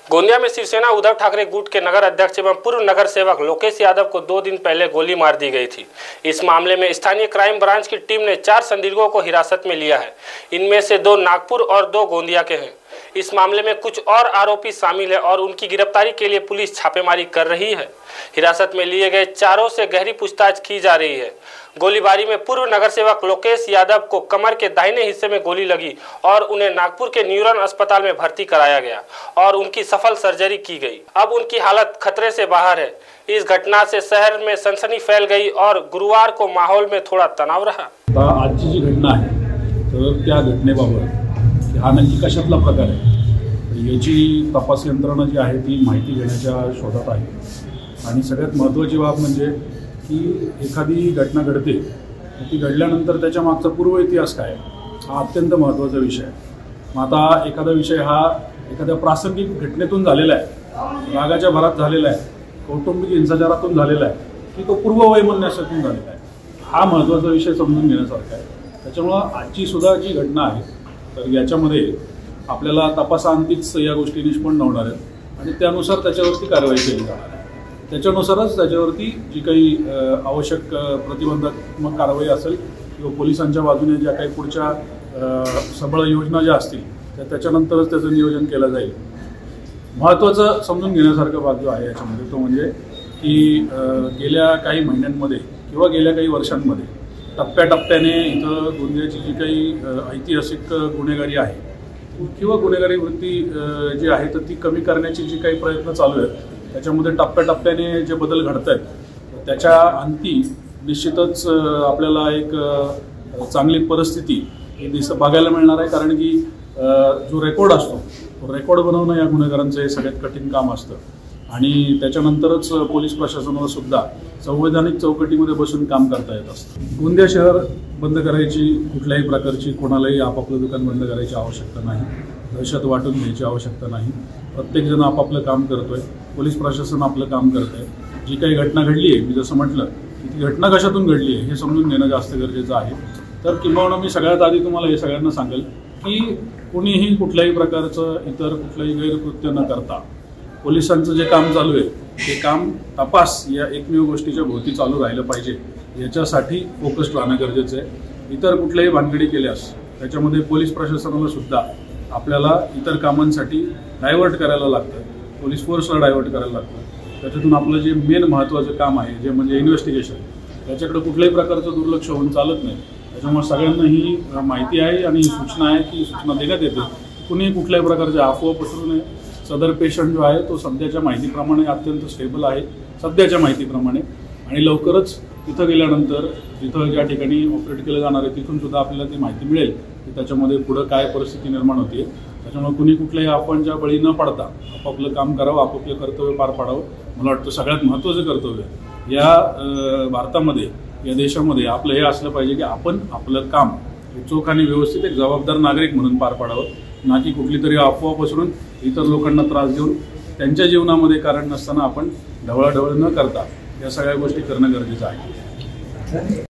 गोंदिया में शिवसेना उद्धव ठाकरे गुट के नगर अध्यक्ष एवं पूर्व नगर सेवक लोकेश यादव को 2 दिन पहले गोली मार दी गई थी। इस मामले में स्थानीय क्राइम ब्रांच की टीम ने 4 संदिग्धों को हिरासत में लिया है। इनमें से 2 नागपुर और 2 गोंदिया के हैं। इस मामले में कुछ और आरोपी शामिल है और उनकी गिरफ्तारी के लिए पुलिस छापेमारी कर रही है। हिरासत में लिए गए चारों से गहरी पूछताछ की जा रही है। गोलीबारी में पूर्व नगर सेवक लोकेश यादव को कमर के दाहिने हिस्से में गोली लगी और उन्हें नागपुर के न्यूरॉन अस्पताल में भर्ती कराया गया और उनकी सफल सर्जरी की गई। अब उनकी हालत खतरे से बाहर है। इस घटना से शहर में सनसनी फैल गई और गुरुवार को माहौल में थोड़ा तनाव रहा। आज जी घटना आहे तर त्या घटनेबाबत हा नक्की कशातला प्रकार आहे याची तपास यंत्रणा जी आहे ती माहिती घेण्याच्या शोधात आहे। आणि सगळ्यात महत्त्वाची बाब म्हणजे की एखादी घटना घडते ती घडल्यानंतर त्याच्या मागचा पूर्व इतिहास काय हा अत्यंत महत्त्वाचा विषय आहे। मग आता एखादा विषय हा एखाद्या प्रासंगिक घटनेतून झालेला आहे, रागाच्या भरात झालेला आहे, कौटुंबिक हिंसाचारातून झालेला आहे की तो पूर्ववैमनस्यातून झालेला आहे, हा महत्त्वाचा विषय समजून घेण्यासारखा आहे। त्याच्यामुळे आजची सुद्धा जी घटना आहे तर याच्यामध्ये आपल्याला तपासांतीच या गोष्टी निष्पन्न होणार आहेत आणि त्यानुसार त्याच्यावरती कारवाई केली जाणार आहे। त्याच्यानुसारच त्याच्यावरती जी काही आवश्यक प्रतिबंधात्मक कारवाई असेल किंवा पोलिसांच्या बाजूने ज्या काही पुढच्या सबळ योजना ज्या असतील त्याच्यानंतरच त्याचं नियोजन केलं जाईल। महत्त्वाचं समजून घेण्यासारखा भाग जो आहे याच्यामध्ये तो म्हणजे की गेल्या काही महिन्यांमध्ये किंवा गेल्या काही वर्षांमध्ये टप्प्याटप्प्याने इथं गोंदियाची जी काही ऐतिहासिक गुन्हेगारी आहे किंवा गुन्हेगारी वृत्ती जी आहे तर ती कमी करण्याची जी काही प्रयत्न चालू आहेत त्याच्यामध्ये टप्प्याटप्प्याने जे बदल घडत आहेत त्याच्या अंती निश्चितच आपल्याला एक चांगली परिस्थिती बघायला मिळणार आहे। कारण की जो रेकॉर्ड असतो तो रेकॉर्ड बनवणं या गुन्हेगारांचं हे सगळ्यात कठीण काम असतं आणि त्याच्यानंतरच पोलीस प्रशासनाला सुद्धा संवैधानिक चौकटीमध्ये बसून काम करता येत असतं। गोंदिया शहर बंद करायची कुठल्याही प्रकारची कोणालाही आपापलं दुकान बंद करायची आवश्यकता नाही, दहशत वाटून घ्यायची आवश्यकता नाही। प्रत्येकजण आपापलं काम करतोय, पोलीस प्रशासन आपलं काम करतंय। जी काही घटना घडली आहे मी जसं म्हटलं की ती घटना कशातून घडली आहे हे समजून घेणं जास्त गरजेचं आहे। तर किंबहुना मी सगळ्यात आधी तुम्हाला हे सगळ्यांना सांगेल की कोणीही कुठल्याही प्रकारचं इतर कुठलंही गैरकृत्य न करता पोलिसांचं जे काम चालू आहे ते काम तपास या एकमेव गोष्टीच्या भोवती चालू राहिलं पाहिजे याच्यासाठी फोकस्ड राहणं गरजेचं आहे। इतर कुठल्याही भानगडी केल्यास त्याच्यामध्ये पोलीस प्रशासनाला सुद्धा आपल्याला इतर कामांसाठी डायव्हर्ट करायला लागतं, पोलीस फोर्सला डायव्हर्ट करायला लागतं। त्याच्यातून आपलं जे मेन महत्त्वाचं काम आहे जे म्हणजे इन्व्हेस्टिगेशन त्याच्याकडे कुठल्याही प्रकारचं दुर्लक्ष होऊन चालत नाही। त्याच्यामुळे सगळ्यांना ही माहिती आहे आणि सूचना आहे की सूचना देण्यात येते कुणीही कुठल्याही प्रकारचे अफवा पसरू नये। सदर पेशंट जो आहे तो सध्याच्या माहितीप्रमाणे अत्यंत स्टेबल आहे सध्याच्या माहितीप्रमाणे आणि लवकरच तिथं गेल्यानंतर तिथं ज्या ठिकाणी ऑपरेट केलं जाणार आहे तिथून सुद्धा आपल्याला ती माहिती मिळेल की त्याच्यामध्ये पुढं काय परिस्थिती निर्माण होते। त्याच्यामुळे कुणी कुठल्याही अफवांच्या बळी न पडता आपापलं काम करावं, आपापलं कर्तव्य पार पाडावं। मला वाटतं सगळ्यात महत्त्वाचं कर्तव्य या भारतामध्ये या देशामध्ये आपलं हे असलं पाहिजे की आपण आपलं काम चोख आणि व्यवस्थित एक जबाबदार नागरिक म्हणून पार पाडावं, ना की कुठली तरी अफवा पसरून इतर लोकांना त्रास देऊन त्यांच्या जीवनामध्ये कारण नसताना आपण ढवळाढवळ न करता या सगळ्या गोष्टी करणं गरजेचं आहे।